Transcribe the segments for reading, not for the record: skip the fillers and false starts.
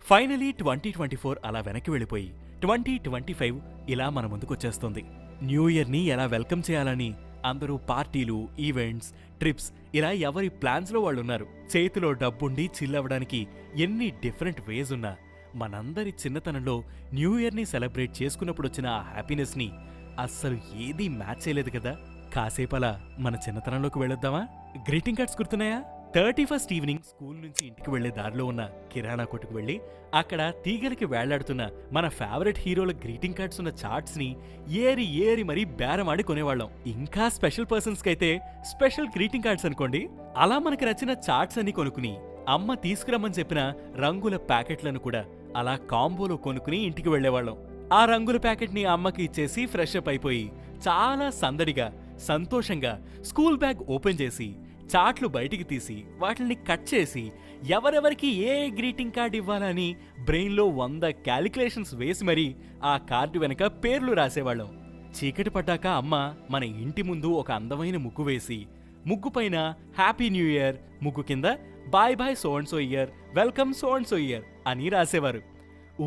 Finally 2024 అలా వెనక్కి వెళ్ళిపోయి 2025 ఇలా మన ముందుకొచ్చేస్తుంది. న్యూ ఇయర్ని ఎలా వెల్కమ్ చేయాలని అందరూ పార్టీలు, ఈవెంట్స్, ట్రిప్స్ ఇలా ఎవరి ప్లాన్స్లో వాళ్ళున్నారు. చేతిలో డబ్బుండి చిల్లవడానికి ఎన్ని డిఫరెంట్ వేస్ ఉన్నా మనందరి చిన్నతనంలో న్యూ ఇయర్ని సెలబ్రేట్ చేసుకున్నప్పుడు వచ్చిన ఆ హ్యాపీనెస్ని అస్సలు ఏదీ మ్యాచ్ చేయలేదు కదా. కాసేపలా మన చిన్నతనంలోకి వెళ్ళొద్దామా? గ్రీటింగ్ కార్డ్స్ గుర్తున్నాయా? 31st ఈవినింగ్ స్కూల్ నుంచి ఇంటికి వెళ్లే దారిలో ఉన్న కిరాణా కొట్టుకు వెళ్లి అక్కడ తీగలకి వేళ్లాడుతున్న మన ఫేవరెట్ హీరోల గ్రీటింగ్ కార్డ్స్ ఉన్న చార్ట్స్ ని ఏరి ఏరి మరీ బేరమాడి కొనేవాళ్ళం. ఇంకా స్పెషల్ పర్సన్స్ కైతే స్పెషల్ గ్రీటింగ్ కార్డ్స్ అనుకోండి. అలా మనకి నచ్చిన చార్ట్స్ అన్ని కొనుక్కుని అమ్మ తీసుకురమ్మని చెప్పిన రంగుల ప్యాకెట్లను కూడా అలా కాంబోలో కొనుక్కుని ఇంటికి వెళ్లేవాళ్ళం. ఆ రంగుల ప్యాకెట్ ని అమ్మకి ఇచ్చేసి ఫ్రెష్ అప్ అయిపోయి చాలా సందడిగా సంతోషంగా స్కూల్ బ్యాగ్ ఓపెన్ చేసి చాట్లు బయటికి తీసి వాటిని కట్ చేసి ఎవరెవరికి ఏ గ్రీటింగ్ కార్డ్ ఇవ్వాలని బ్రెయిన్లో 100 క్యాలిక్యులేషన్స్ వేసి మరీ ఆ కార్డు వెనక పేర్లు రాసేవాళ్ళం. చీకటి పడ్డాక అమ్మ మన ఇంటి ముందు ఒక అందమైన ముగ్గు వేసి ముగ్గు పైన హ్యాపీ న్యూ ఇయర్, ముగ్గు కింద bye bye so and so year, welcome so and so year అని రాసేవారు.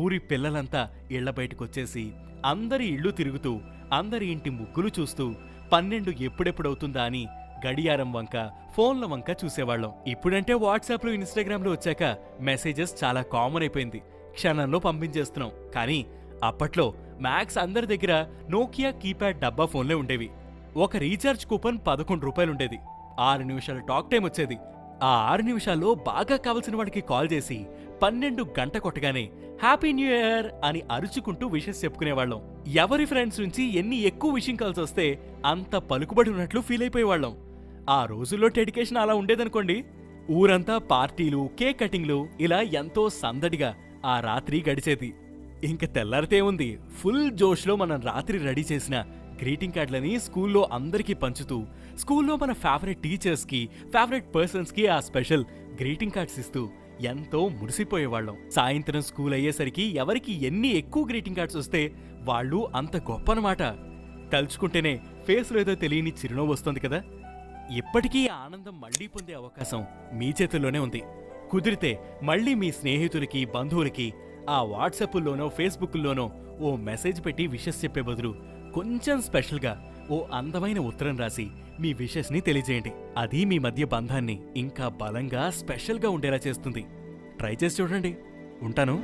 ఊరి పిల్లలంతా ఇళ్ల బయటకొచ్చేసి అందరి ఇళ్లు తిరుగుతూ అందరి ఇంటి ముగ్గులు చూస్తూ 12 ఎప్పుడెప్పుడవుతుందా అని గడియారం వంక ఫోన్ల వంక చూసేవాళ్ళం. ఇప్పుడంటే వాట్సాప్లో ఇన్స్టాగ్రామ్లో వచ్చాక మెసేజెస్ చాలా కామన్ అయిపోయింది, క్షణంలో పంపించేస్తున్నాం. కానీ అప్పట్లో మ్యాక్స్ అందరి దగ్గర నోకియా కీప్యాడ్ డబ్బా ఫోన్లే ఉండేవి. ఒక రీఛార్జ్ కూపన్ 11 రూపాయలు ఉండేది. 6 నిమిషాల టాక్ టైం వచ్చేది. ఆ 6 నిమిషాల్లో బాగా కావలసిన వాడికి కాల్ చేసి 12 గంట కొట్టగానే హ్యాపీ న్యూ ఇయర్ అని అరుచుకుంటూ విషెస్ చెప్పుకునేవాళ్ళం. ఎవరి ఫ్రెండ్స్ నుంచి ఎన్ని ఎక్కువ విషయం కాల్స్ వస్తే అంత పలుకుబడి ఉన్నట్లు ఫీల్ అయిపోయేవాళ్ళం. ఆ రోజుల్లో డెడికేషన్ అలా ఉండేదనుకోండి. ఊరంతా పార్టీలు, కేక్ కటింగ్లు ఇలా ఎంతో సందడిగా ఆ రాత్రి గడిచేది. ఇంక తెల్లారితే ఉంది, ఫుల్ జోష్లో మనం రాత్రి రెడీ చేసిన గ్రీటింగ్ కార్డులని స్కూల్లో అందరికీ పంచుతూ స్కూల్లో మన ఫేవరెట్ టీచర్స్కి, ఫేవరెట్ పర్సన్స్కి ఆ స్పెషల్ గ్రీటింగ్ కార్డ్స్ ఇస్తూ ఎంతో మురిసిపోయేవాళ్ళం. సాయంత్రం స్కూల్ అయ్యేసరికి ఎవరికి ఎన్ని ఎక్కువ గ్రీటింగ్ కార్డ్స్ వస్తే వాళ్ళు అంత గొప్ప అన్నమాట. తలుచుకుంటేనే ఫేస్లో ఏదో తెలియని చిరునవ్వు వస్తుంది కదా. ఇప్పటికీ ఆ ఆనందం మళ్లీ పొందే అవకాశం మీ చేతుల్లోనే ఉంది. కుదిరితే మళ్లీ మీ స్నేహితులకి, బంధువులకి ఆ వాట్సాప్లోనో ఫేస్బుక్లోనో ఓ మెసేజ్ పెట్టి విషెస్ చెప్పే బదులు కొంచెం స్పెషల్గా ఓ అందమైన ఉత్తరం రాసి మీ విషెస్ని తెలియజేయండి. అది మీ మధ్య బంధాన్ని ఇంకా బలంగా, స్పెషల్గా ఉండేలా చేస్తుంది. ట్రై చేసి చూడండి. ఉంటాను.